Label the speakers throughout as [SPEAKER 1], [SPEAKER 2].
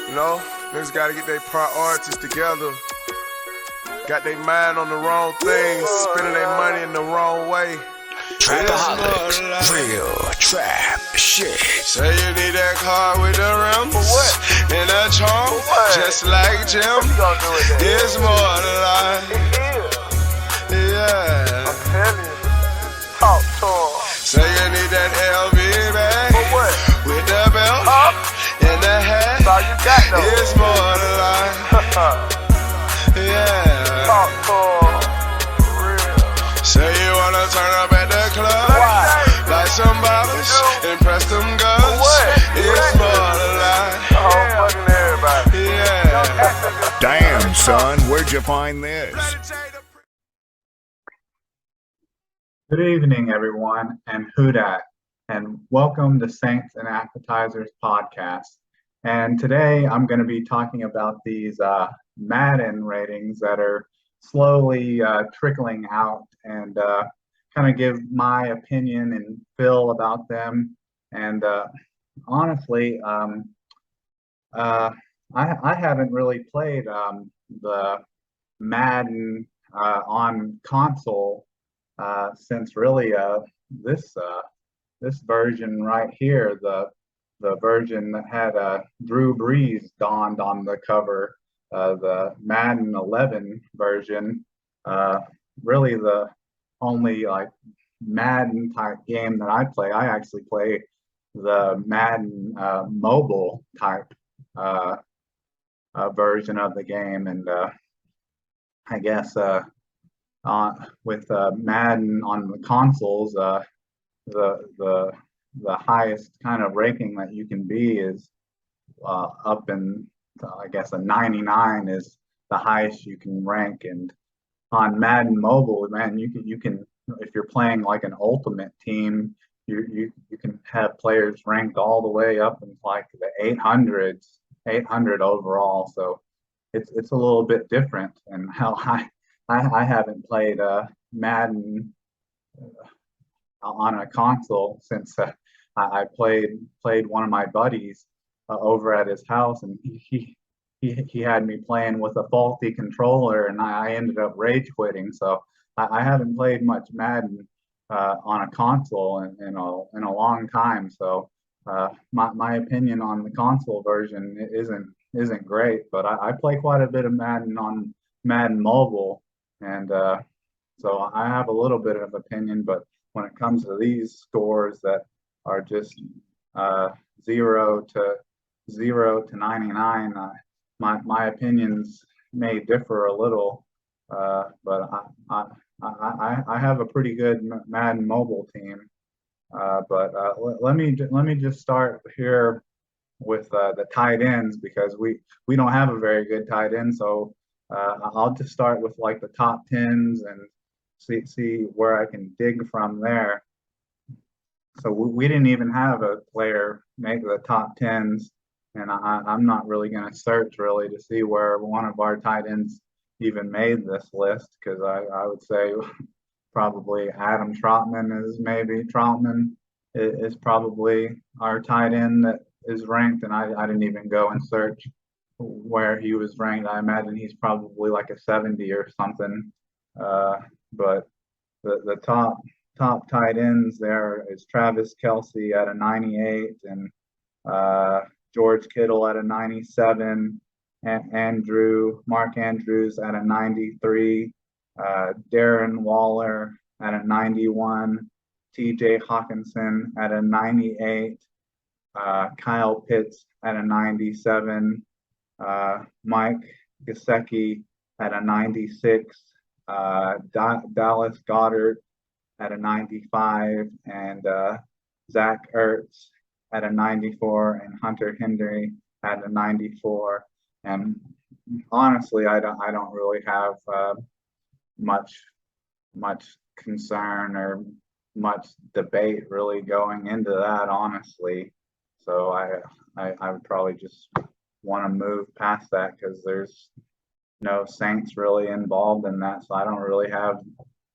[SPEAKER 1] You know, niggas gotta get their priorities together. Got their mind on the wrong things, spending their money in the wrong way.
[SPEAKER 2] Trapaholics, real trap shit.
[SPEAKER 1] Say you need that car with the rims and a trunk, just like Jim. It's more than life. Yeah.
[SPEAKER 3] I'm telling you. Talk to him.
[SPEAKER 1] Say you need that LV bag with the belt and the hat.
[SPEAKER 3] That's all you got though.
[SPEAKER 1] It's more than life. Yeah.
[SPEAKER 3] Talk to him. Real.
[SPEAKER 1] Say you wanna turn up at the club, like some bottles, impress them girls. It's more than life.
[SPEAKER 3] Fucking everybody.
[SPEAKER 1] Yeah.
[SPEAKER 2] Damn, son, where'd you find this?
[SPEAKER 4] Good evening, everyone, and who dat, and welcome to Saints and Appetizers podcast. And today I'm going to be talking about these Madden ratings that are slowly trickling out, and kind of give my opinion and feel about them. And honestly, I haven't really played the Madden on console since really this version right here, the version that had Drew Brees donned on the cover, the Madden 11 version. Really the only like Madden type game that I play. I actually play the Madden mobile type version of the game, and I guess with Madden on the consoles, the highest kind of ranking that you can be is up in, I guess, a 99 is the highest you can rank. And on Madden Mobile, man, you can if you're playing like an ultimate team, you can have players ranked all the way up in like the 800 overall. So it's a little bit different. And how I haven't played Madden on a console since I played one of my buddies over at his house, and he had me playing with a faulty controller, and I ended up rage quitting. So I haven't played much Madden on a console in a long time. So my opinion on the console version isn't great, but I play quite a bit of Madden on Madden Mobile. And so I have a little bit of opinion, but when it comes to these scores that are just 0 to 99, my opinions may differ a little. But I have a pretty good Madden mobile team. But let me just start here with the tight ends, because we don't have a very good tight end. So I'll just start with like the top 10s and see where I can dig from there. So we didn't even have a player make the top 10s, and I'm not really going to search really to see where one of our tight ends even made this list, because I would say probably Adam Trautman is probably our tight end that is ranked, and I didn't even go and search where he was ranked. I imagine he's probably like a 70 or something. But the top tight ends there is Travis Kelce at a 98, and George Kittle at a 97, and Mark Andrews at a 93, Darren Waller at a 91, TJ Hawkinson at a 98, Kyle Pitts at a 97, Mike Gesicki at a 96, Dallas Goedert at a 95, and Zach Ertz at a 94, and Hunter Henry at a 94. And honestly, I don't really have much concern or much debate really going into that, honestly. So I would probably just want to move past that, because there's no Saints really involved in that, so I don't really have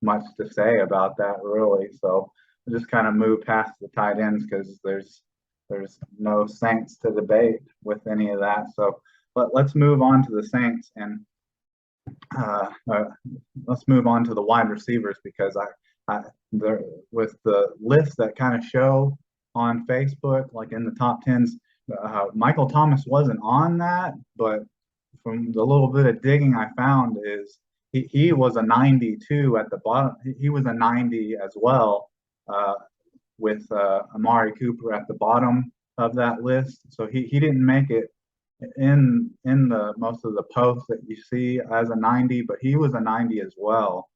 [SPEAKER 4] much to say about that really. So I just kind of move past the tight ends, because there's there's no Saints to debate with any of that. So let's move on to the Saints, and let's move on to the wide receivers, because with the list that kind of show on Facebook, like in the top tens, Michael Thomas wasn't on that, but from the little bit of digging I found is he was a 92 at the bottom. He was a 90 as well, with Amari Cooper at the bottom of that list. So he didn't make it in the most of the posts that you see as a 90, but he was a 90 as well.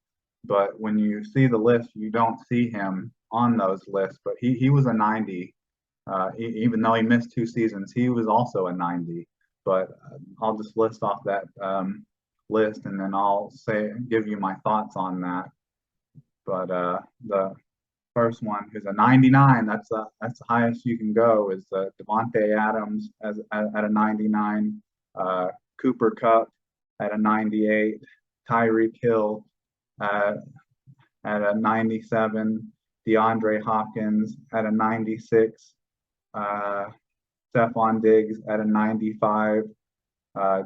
[SPEAKER 4] But when you see the list, you don't see him on those lists. But he was a 90, even though he missed 2 seasons. He was also a 90. But I'll just list off that list, and then I'll give you my thoughts on that. But the first one is a 99. That's the highest you can go, is Devonte Adams at a 99, Cooper Kupp at a 98, Tyreek Hill at a 97, DeAndre Hopkins at a 96, Stephon Diggs at a 95,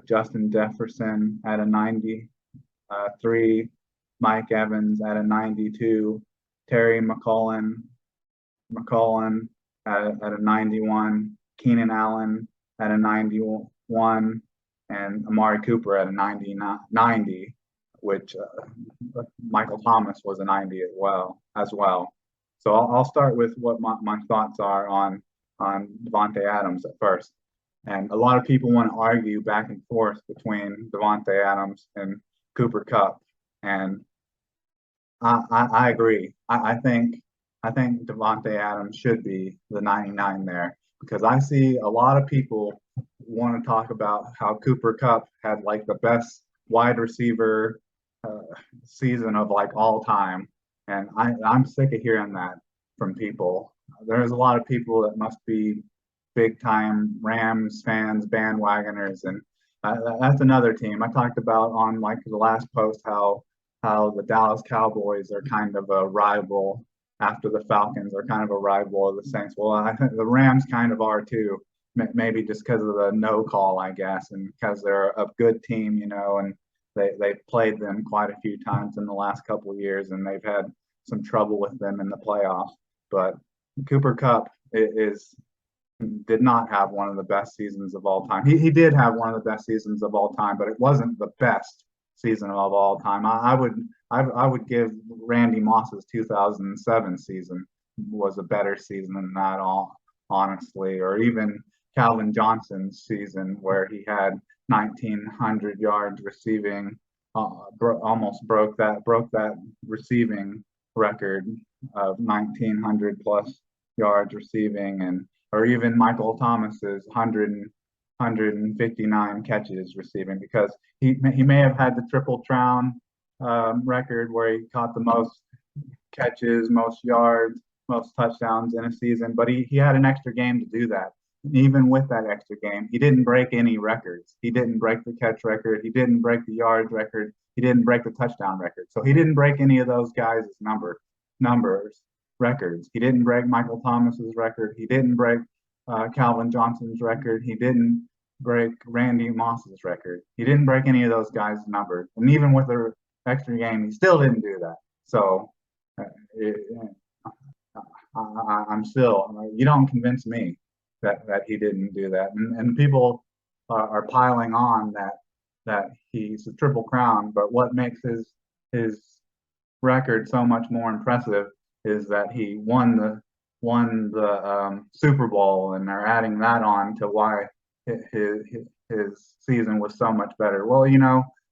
[SPEAKER 4] Justin Jefferson at a 93, Mike Evans at a 92, Terry McLaurin at a 91, Keenan Allen at a 91, and Amari Cooper at a 90, which Michael Thomas was a 90 as well. So I'll start with what my thoughts are on Devonte Adams at first. And a lot of people want to argue back and forth between Devonte Adams and Cooper Kupp, and I agree. I think Devonte Adams should be the 99 there, because I see a lot of people want to talk about how Cooper Kupp had like the best wide receiver season of like all time, and I'm sick of hearing that from people. There's a lot of people that must be big time Rams fans, bandwagoners, and that's another team. I talked about on like the last post how the Dallas Cowboys are kind of a rival after the Falcons are kind of a rival of the Saints. Well, I think the Rams kind of are too, maybe just because of the no call, I guess, and because they're a good team, and they've played them quite a few times in the last couple of years, and they've had some trouble with them in the playoffs. But Cooper Kupp did not have one of the best seasons of all time. He did have one of the best seasons of all time, but it wasn't the best season of all time. I would give Randy Moss's 2007 season was a better season than that, honestly, or even Calvin Johnson's season where he had 1,900 yards receiving, almost broke that receiving record of 1,900 plus yards receiving, or even Michael Thomas's 159 catches receiving, because he may have had the Triple Crown record where he caught the most catches, most yards, most touchdowns in a season, but he had an extra game to do that. Even with that extra game, he didn't break any records. He didn't break the catch record. He didn't break the yards record. He didn't break the touchdown record. So he didn't break any of those guys' records. He didn't break Michael Thomas's record. He didn't break Calvin Johnson's record. He didn't break Randy Moss's record. He didn't break any of those guys' numbers. And even with the extra game, he still didn't do that. So I'm still, you don't convince me that he didn't do that. And people are piling on that he's a Triple Crown, but what makes his record so much more impressive is that he won the Super Bowl, and they're adding that on to why his season was so much better. Well,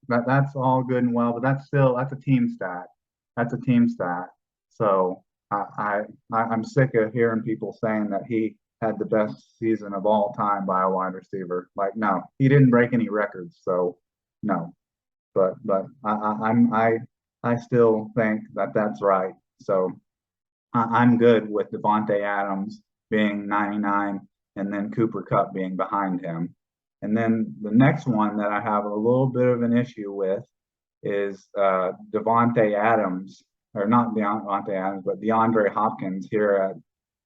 [SPEAKER 4] that's all good and well, but that's a team stat. That's a team stat. So I'm sick of hearing people saying that he had the best season of all time by a wide receiver. Like, no, he didn't break any records, so no. But I still think that that's right. So I'm good with Devonte Adams being 99 and then Cooper Kupp being behind him. And then the next one that I have a little bit of an issue with is Devonte Adams, or not Devonte Adams, but DeAndre Hopkins here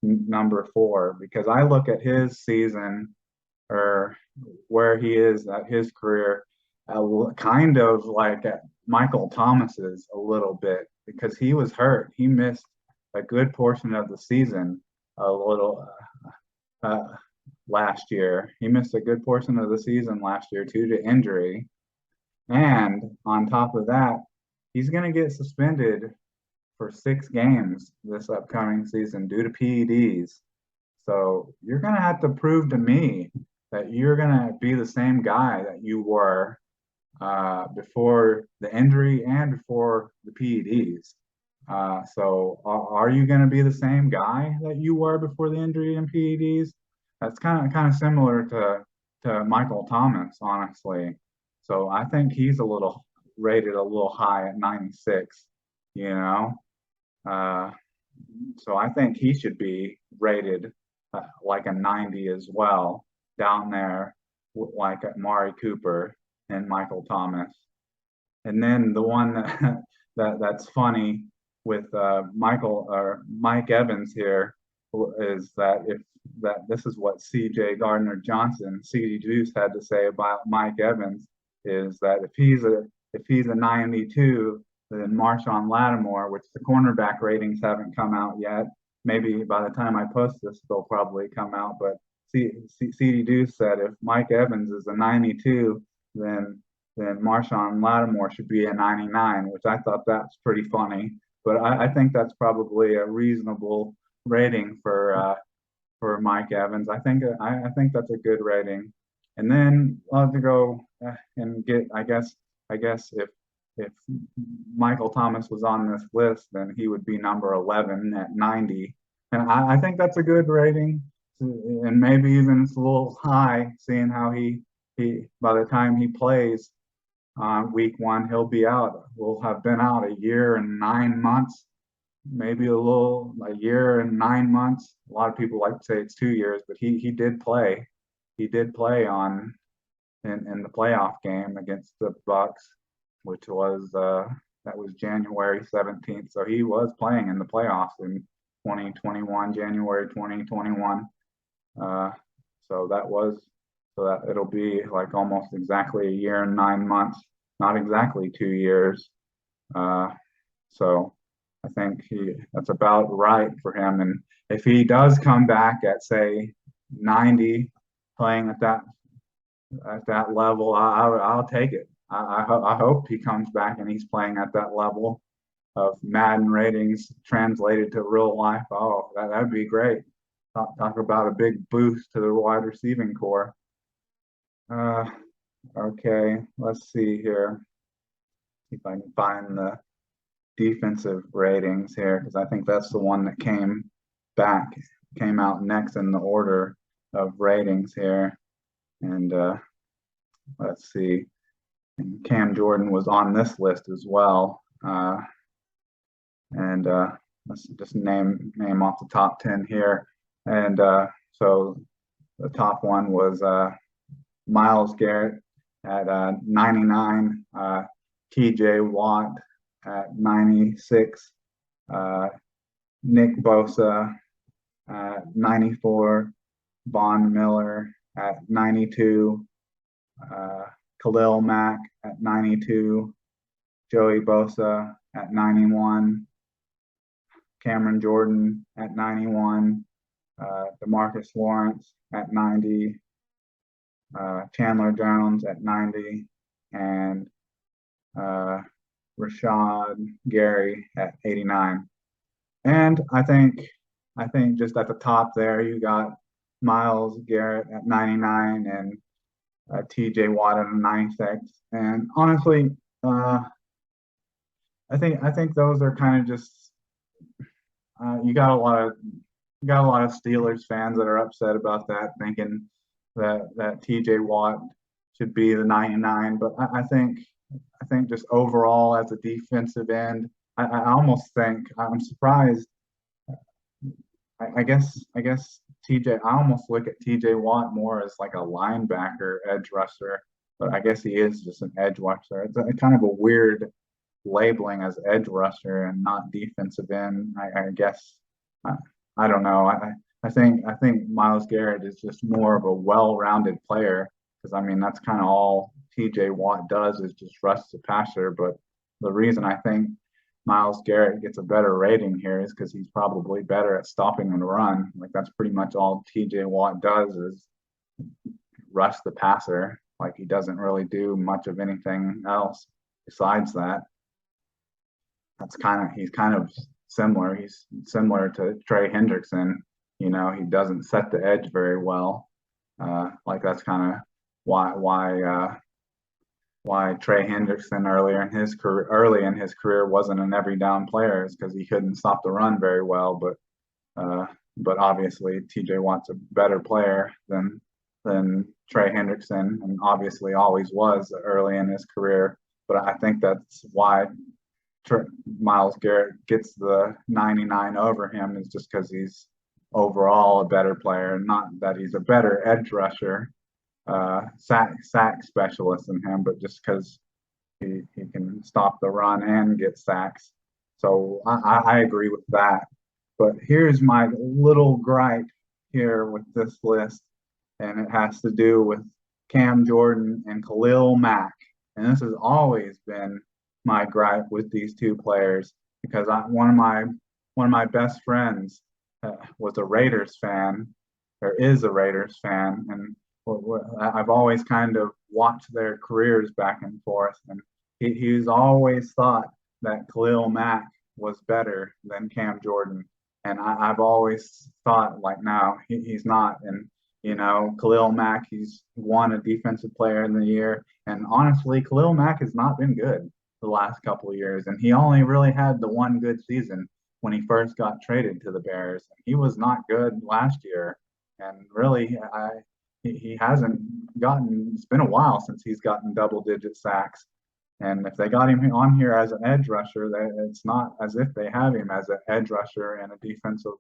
[SPEAKER 4] number 4, because I look at his season or where he is at his career, kind of like at Michael Thomas's a little bit, because he was hurt. He missed a good portion of the season a little last year. He missed a good portion of the season last year due to injury. And on top of that, he's going to get suspended for 6 games this upcoming season due to PEDs. So you're going to have to prove to me that you're going to be the same guy that you were before the injury and before the PEDs. So are you going to be the same guy that you were before the injury and PEDs? That's kind of similar to Michael Thomas, honestly. So I think he's rated a little high at 96, you know. So I think he should be rated like a 90 as well, down there like at Mari Cooper and Michael Thomas. And then the one that's funny with Mike Evans here is that this is what C.J. Gardner-Johnson, C.D. Juice, had to say about Mike Evans, is that if he's a 92, then Marshawn Lattimore, which the cornerback ratings haven't come out yet. Maybe by the time I post this, they'll probably come out. But C.D. Juice said if Mike Evans is a 92, then Marshawn Lattimore should be a 99, which I thought that's pretty funny. But I think that's probably a reasonable rating for Mike Evans. I think that's a good rating. And then I'll have to go and get, I guess if Michael Thomas was on this list, then he would be number 11 at 90. And I think that's a good rating. And maybe even it's a little high, seeing how he by the time he plays week 1, he'll be out. We'll have been out a year and 9 months, maybe a year and 9 months. A lot of people like to say it's 2 years, but he did play. He did play in the playoff game against the Bucks, which was that was January 17th. So he was playing in the playoffs in 2021, January 2021. So that it'll be like almost exactly a year and 9 months, not exactly 2 years. So I think that's about right for him. And if he does come back at, say, 90, playing at that level, I'll take it. I hope he comes back and he's playing at that level of Madden ratings translated to real life. Oh, that'd be great. Talk about a big boost to the wide receiving core. Okay, let's see here. See if I can find the defensive ratings here, because I think that's the one that came out next in the order of ratings here. And let's see. And Cam Jordan was on this list as well. And let's just name off the top 10 here. And so the top one was Myles Garrett at 99, T.J. Watt at 96, Nick Bosa at 94, Von Miller at 92, Khalil Mack at 92, Joey Bosa at 91, Cameron Jordan at 91, DeMarcus Lawrence at 90, Chandler Jones at 90, and Rashad Gary at 89. And I think just at the top there, you got Myles Garrett at 99 and T.J. Watt at 96. And honestly, I think those are kind of just you got a lot of Steelers fans that are upset about that, thinking that T.J. Watt should be the 99. But I think just overall as a defensive end, I almost think I'm surprised. I guess I almost look at T.J. Watt more as like a linebacker edge rusher, but I guess he is just an edge rusher. It's kind of a weird labeling as edge rusher and not defensive end. I guess I don't know. I think Myles Garrett is just more of a well-rounded player because I mean that's kind of all T.J. Watt does is just rush the passer. But the reason I think Myles Garrett gets a better rating here is because he's probably better at stopping the run. Like that's pretty much all T.J. Watt does is rush the passer. Like he doesn't really do much of anything else besides that. He's kind of similar. He's similar to Trey Hendrickson. He doesn't set the edge very well. Like that's kind of why Trey Hendrickson early in his career wasn't an every down player is because he couldn't stop the run very well. But obviously T.J. Watt's a better player than Trey Hendrickson, and obviously always was early in his career. But I think that's why Myles Garrett gets the 99 over him is just because he's overall a better player, not that he's a better edge rusher, sack specialist than him, but just because he can stop the run and get sacks. So I agree with that. But here's my little gripe here with this list, and it has to do with Cam Jordan and Khalil Mack. And this has always been my gripe with these two players because one of my best friends was a Raiders fan, or is a Raiders fan, and I've always kind of watched their careers back and forth, and he's always thought that Khalil Mack was better than Cam Jordan, and I've always thought like no, he's not, and Khalil Mack, he's won a Defensive Player of the Year, and honestly, Khalil Mack has not been good the last couple of years, and he only really had the one good season when he first got traded to the Bears. He was not good last year, and really, he hasn't gotten. It's been a while since he's gotten double-digit sacks, and if they got him on here as an edge rusher, it's not as if they have him as an edge rusher and a defensive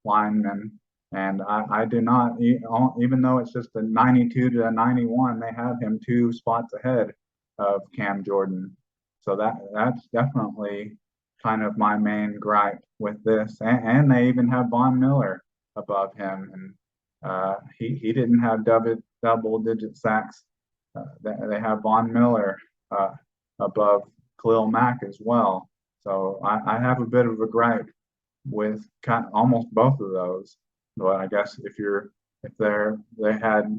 [SPEAKER 4] lineman. And I do not, even though it's just a 92 to a 91, they have him 2 spots ahead of Cam Jordan. So that's definitely kind of my main gripe with this. And they even have Von Miller above him, and he didn't have double-digit sacks. They have Von Miller above Khalil Mack as well. So I have a bit of a gripe with almost both of those. But I guess if they had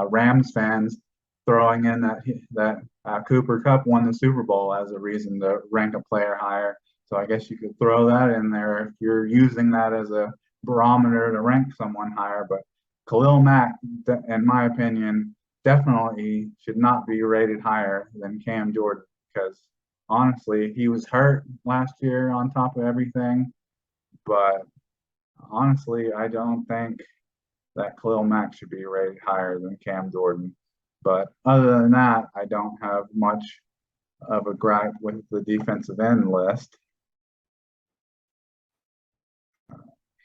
[SPEAKER 4] Rams fans throwing in that Cooper Kupp won the Super Bowl as a reason to rank a player higher. So I guess you could throw that in there if you're using that as a barometer to rank someone higher. But Khalil Mack, in my opinion, definitely should not be rated higher than Cam Jordan because honestly, he was hurt last year on top of everything. But honestly, I don't think that Khalil Mack should be rated higher than Cam Jordan. But other than that, I don't have much of a gripe with the defensive end list.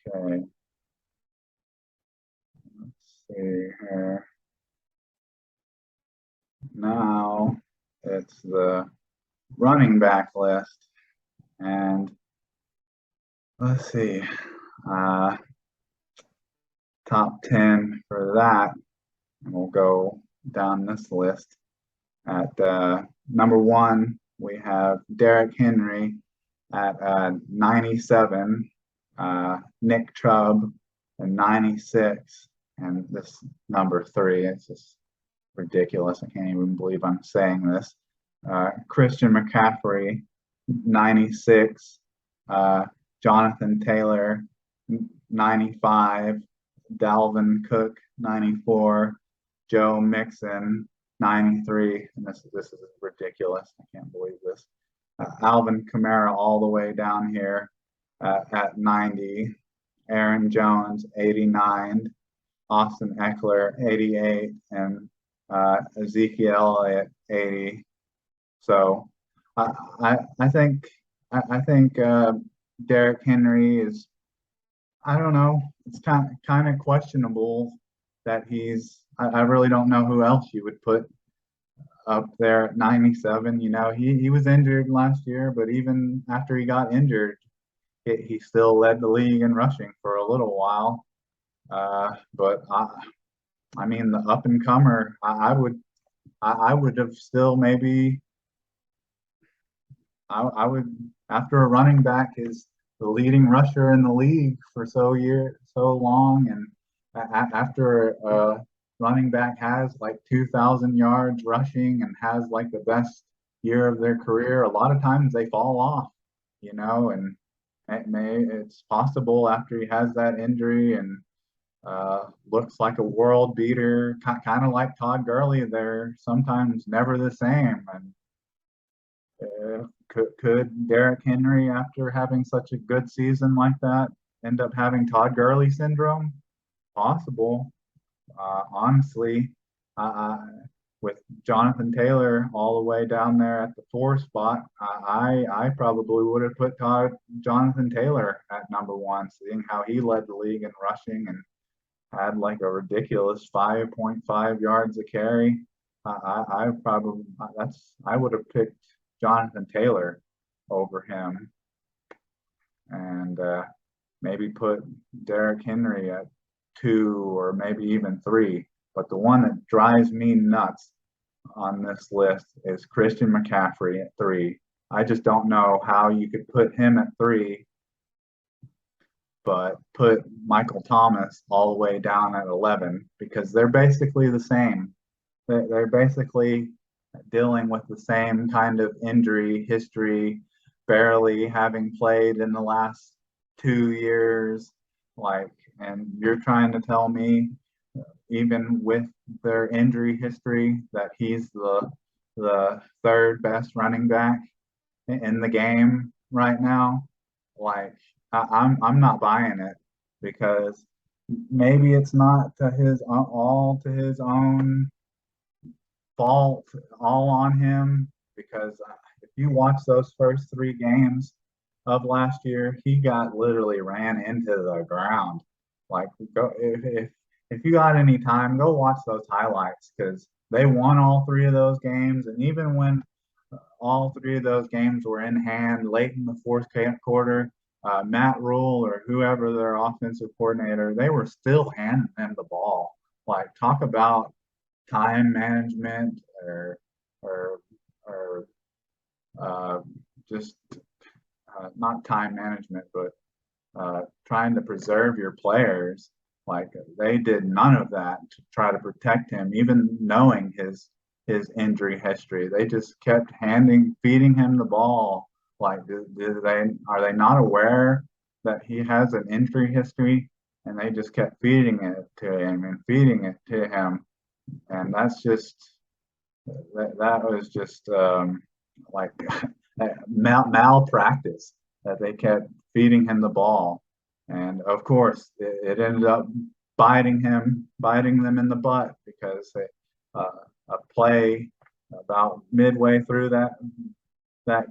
[SPEAKER 4] Okay. Let's see here. Now it's the running back list. And let's see. Top 10 for that. And we'll go down this list. At number 1, we have Derrick Henry at 97, Nick Chubb at 96, and this number 3, it's just ridiculous. I can't even believe I'm saying this. Christian McCaffrey, 96, Jonathan Taylor, 95, Dalvin Cook, 94, Joe Mixon, 93, and this is ridiculous. I can't believe this. Alvin Kamara all the way down here at 90, Aaron Jones, 89, Austin Eckler, 88, and Ezekiel at 80. So I think Derrick Henry is, I don't know, it's kind of questionable that I really don't know who else you would put up there at 97. He was injured last year, but even after he got injured, he still led the league in rushing for a little while. But I mean, the up and comer, I would have still maybe I would, after a running back is the leading rusher in the league for so long, and after a running back has like 2,000 yards rushing and has like the best year of their career, a lot of times they fall off, and it's possible after he has that injury and looks like a world beater, kind of like Todd Gurley. They're sometimes never the same. And could Derrick Henry, after having such a good season like that, end up having Todd Gurley syndrome? Possible. Honestly, with Jonathan Taylor all the way down there at the 4 spot, I probably would have put Jonathan Taylor at number 1, seeing how he led the league in rushing and had like a ridiculous 5.5 yards a carry. I would have picked Jonathan Taylor over him, and maybe put Derrick Henry at 2 or maybe even 3. But the one that drives me nuts on this list is Christian McCaffrey at 3. I just don't know how you could put him at 3, but put Michael Thomas all the way down at 11, because they're basically the same. They're basically dealing with the same kind of injury history, barely having played in the last 2 years. And you're trying to tell me, even with their injury history, that he's the 3rd best running back in the game right now? I'm not buying it, because maybe it's not all to his own fault, all on him, because if you watch those first 3 games of last year, he got literally ran into the ground. If you got any time, go watch those highlights, because they won all 3 of those games, and even when all 3 of those games were in hand late in the 4th quarter, Matt Rule or whoever their offensive coordinator, they were still handing them the ball. Talk about time management or just not time management, but trying to preserve your players. They did none of that to try to protect him, even knowing his injury history. They just kept feeding him the ball. Are they not aware that he has an injury history? And they just kept feeding it to him and feeding it to him. And that's just, that was just malpractice, that they kept feeding him the ball. And of course, it ended up biting them in the butt, because a play about midway through that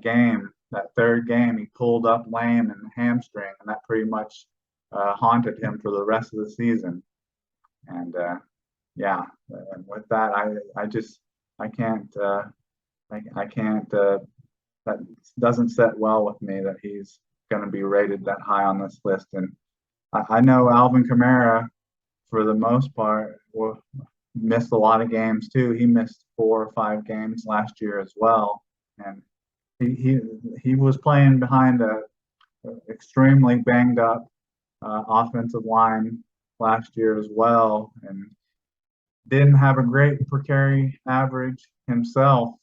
[SPEAKER 4] game, that 3rd game, he pulled up lame in the hamstring, and that pretty much haunted him for the rest of the season. And yeah, and with that, I can't that doesn't set well with me, that he's going to be rated that high on this list. And I know Alvin Kamara, for the most part, missed a lot of games too. He missed 4 or 5 games last year as well, and he was playing behind a extremely banged up offensive line last year as well, and didn't have a great per carry average himself.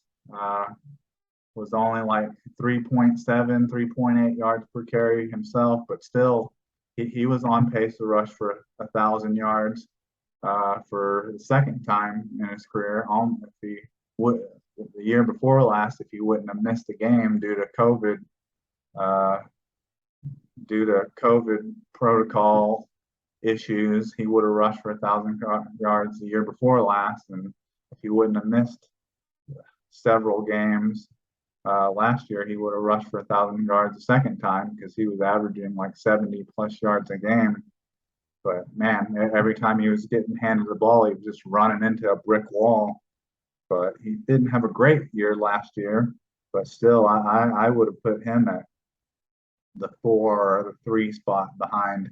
[SPEAKER 4] Was only like 3.7, 3.8 yards per carry himself, but still, he was on pace to rush for 1,000 yards for the 2nd time in his career. The year before last, if he wouldn't have missed a game due to COVID protocol issues, he would have rushed for 1,000 yards the year before last. And if he wouldn't have missed several games last year, he would have rushed for 1,000 yards the 2nd time, because he was averaging like 70 plus yards a game. But man, every time he was getting handed the ball, he was just running into a brick wall. But he didn't have a great year last year, but still, I would have put him the 4 or the 3 spot behind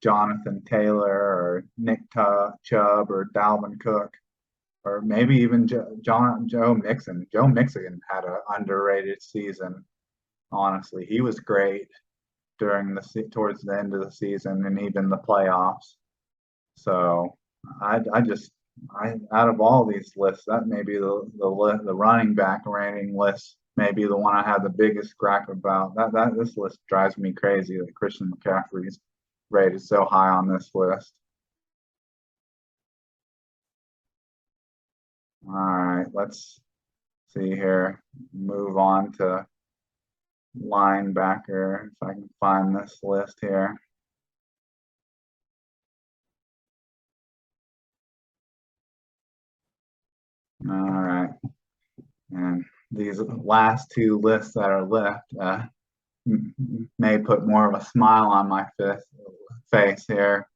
[SPEAKER 4] Jonathan Taylor or Nick Chubb or Dalvin Cook, or maybe even Joe Mixon. Joe Mixon had an underrated season. Honestly, he was great towards the end of the season and even the playoffs. So I out of all these lists, that may be the running back rating list, maybe the one I have the biggest gripe about. That this list drives me crazy that Christian McCaffrey's rated so high on this list. All right, let's see here. Move on to linebacker, if I can find this list here. All right, and these last 2 lists that are left may put more of a smile on my face here.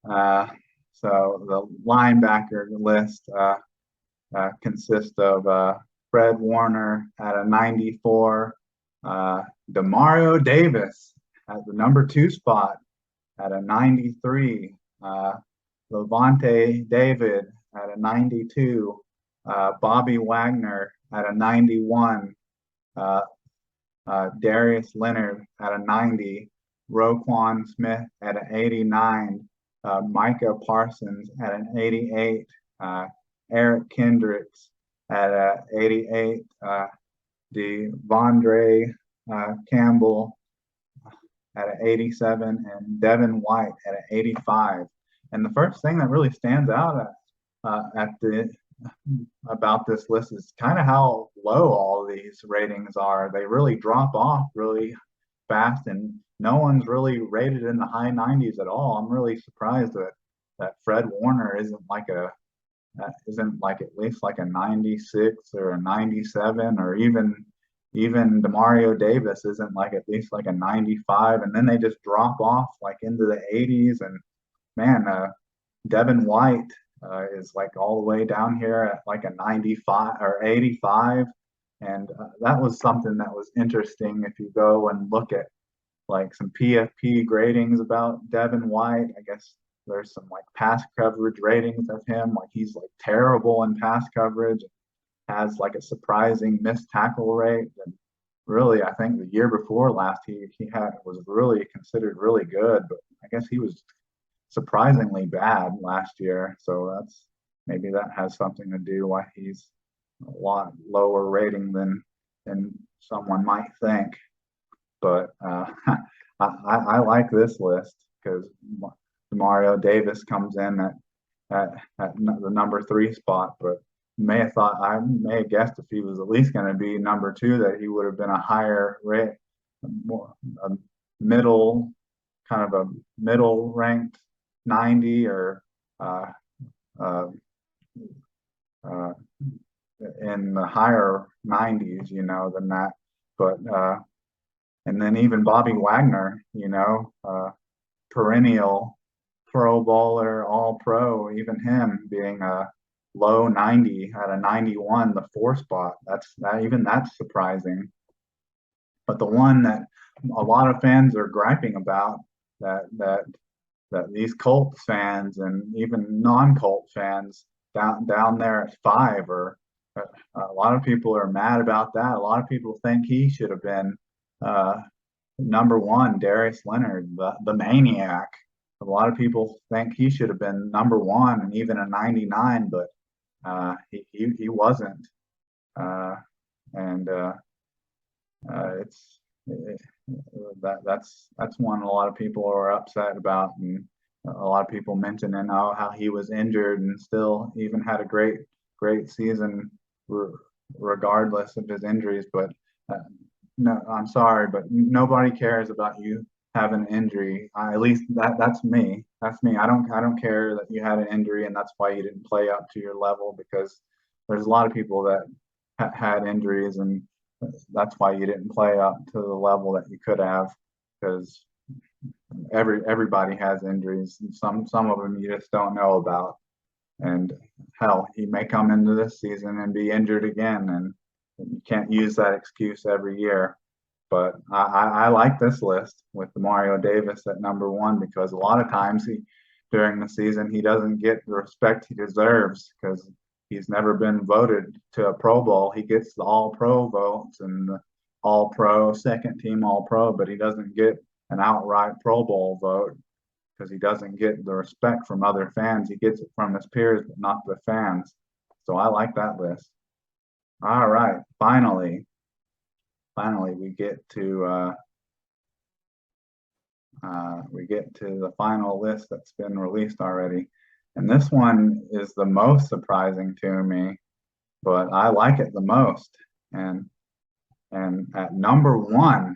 [SPEAKER 4] So the linebacker list consists of Fred Warner at a 94, Demario Davis at the number 2 spot at a 93, Devonte David at a 92, Bobby Wagner at a 91, Darius Leonard at a 90, Roquan Smith at an 89, Micah Parsons at an 88, Eric Kendricks at a 88, Devondre Campbell at an 87, and Devin White at an 85. And the first thing that really stands out about this list is kind of how low all these ratings are. They really drop off really fast, and no one's really rated in the high 90s at all. I'm really surprised that Fred Warner isn't like at least like a 96 or a 97, or even Demario Davis isn't like at least like a 95, and then they just drop off like into the 80s. And man, Devin White is like all the way down here at like a 95 or 85, and that was something that was interesting. If you go and look at like some PFP gradings about Devin White, I guess there's some like pass coverage ratings of him, like he's like terrible in pass coverage, has like a surprising missed tackle rate. And really, I think the year before last he was really considered really good, but I guess he was surprisingly bad last year. So maybe that has something to do why he's a lot lower rating than someone might think. But I like this list because Mario Davis comes in at the number 3 spot, but I may have guessed if he was at least going to be number 2 that he would have been a higher rate, more middle ranked 90 or in the higher 90s, than that. But and then even Bobby Wagner, perennial Pro Bowler, All Pro, even him being a low 90 at a 91, the 4 spot. That's surprising. But the one that a lot of fans are griping about, that these Colts fans and even non-Colt fans down there at 5, or a lot of people are mad about that. A lot of people think he should have been number 1, Darius Leonard, the maniac. A lot of people think he should have been number 1 and even a 99, but he wasn't. That's one a lot of people are upset about, and a lot of people mentioning how he was injured and still even had a great season regardless of his injuries. But no, I'm sorry, but nobody cares about you have an injury. At least that's me. That's me. I don't care that you had an injury and that's why you didn't play up to your level, because there's a lot of people that had injuries and that's why you didn't play up to the level that you could have, because everybody has injuries, and some of them you just don't know about. And hell, he may come into this season and be injured again, and you can't use that excuse every year. But I like this list with Mario Davis at #1 because a lot of times during the season he doesn't get the respect he deserves because he's never been voted to a Pro Bowl. He gets the All-Pro votes and the All-Pro, second team All-Pro, but he doesn't get an outright Pro Bowl vote because he doesn't get the respect from other fans. He gets it from his peers, but not the fans. So I like that list. All right, finally we get to the final list that's been released already, and this one is the most surprising to me, but I like it the most. And at #1,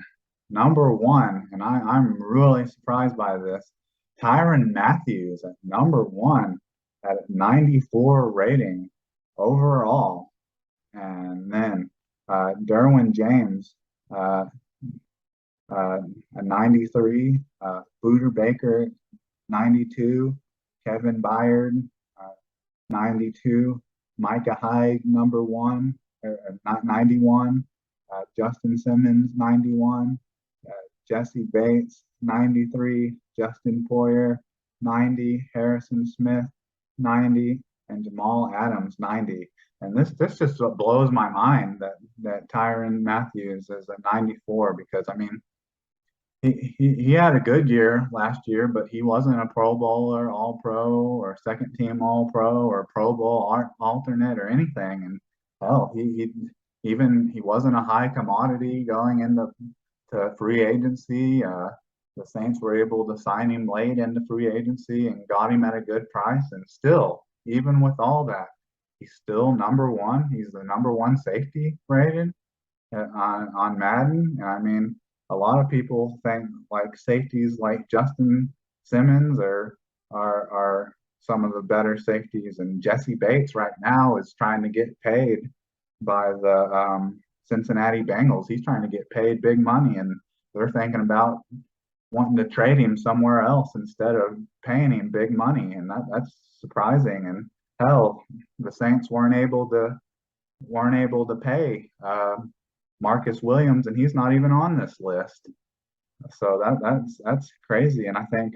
[SPEAKER 4] and I'm really surprised by this, Tyron Matthews at #1 at 94 rating overall. And then Derwin James, a 93, Buda Baker, 92, Kevin Byard, 92, Micah Hyde, #1, 91, Justin Simmons, 91, Jesse Bates, 93, Justin Poyer, 90, Harrison Smith, 90, and Jamal Adams, 90. And this just blows my mind that Tyron Matthews is a 94 because I mean he had a good year last year, but he wasn't a Pro Bowler, All-Pro, or second team All-Pro, or Pro Bowl alternate or anything. And hell, he wasn't a high commodity going into free agency. The Saints were able to sign him late into free agency and got him at a good price. And still, even with all that, he's still #1. He's the #1 safety rated on Madden. And I mean, a lot of people think like safeties like Justin Simmons are some of the better safeties. And Jesse Bates right now is trying to get paid by the Cincinnati Bengals. He's trying to get paid big money, and they're thinking about wanting to trade him somewhere else instead of paying him big money. And that's surprising. And hell, the Saints weren't able to pay Marcus Williams, and he's not even on this list. So that's crazy. And I think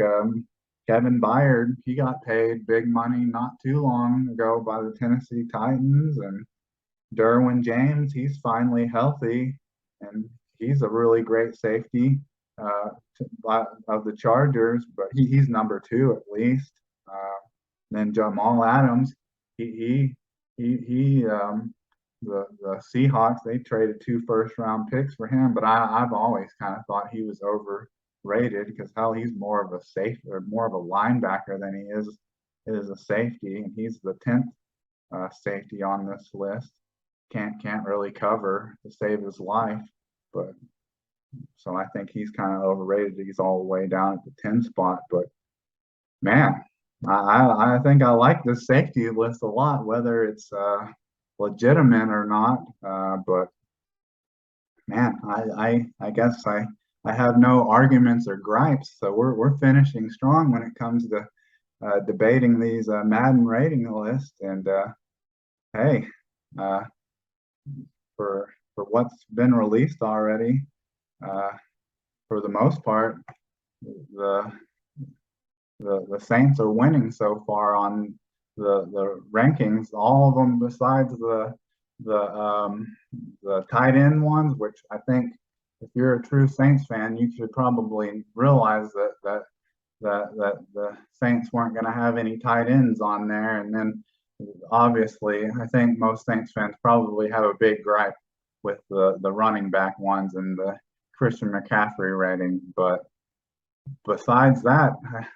[SPEAKER 4] Kevin Byard, he got paid big money not too long ago by the Tennessee Titans. And Derwin James, he's finally healthy, and he's a really great safety of the Chargers, but he's #2 at least. Then Jamal Adams, the Seahawks, they traded 2 first-round picks for him, but I've always kind of thought he was overrated because hell, he's more of a safety or more of a linebacker than he is a safety, and he's the 10th safety on this list. Can't really cover to save his life, but so I think he's kind of overrated. He's all the way down at the 10 spot, but man, I think I like this safety list a lot, whether it's legitimate or not. But man, I guess I have no arguments or gripes. So we're finishing strong when it comes to debating these Madden rating lists. And hey, for what's been released already, for the most part, the Saints are winning so far on the rankings. All of them besides the tight end ones, which I think if you're a true Saints fan, you should probably realize that the Saints weren't going to have any tight ends on there. And then obviously, I think most Saints fans probably have a big gripe with the running back ones and the Christian McCaffrey rating. But besides that,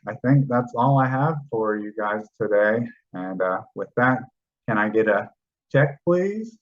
[SPEAKER 4] I think that's all I have for you guys today. And with that, can I get a check, please?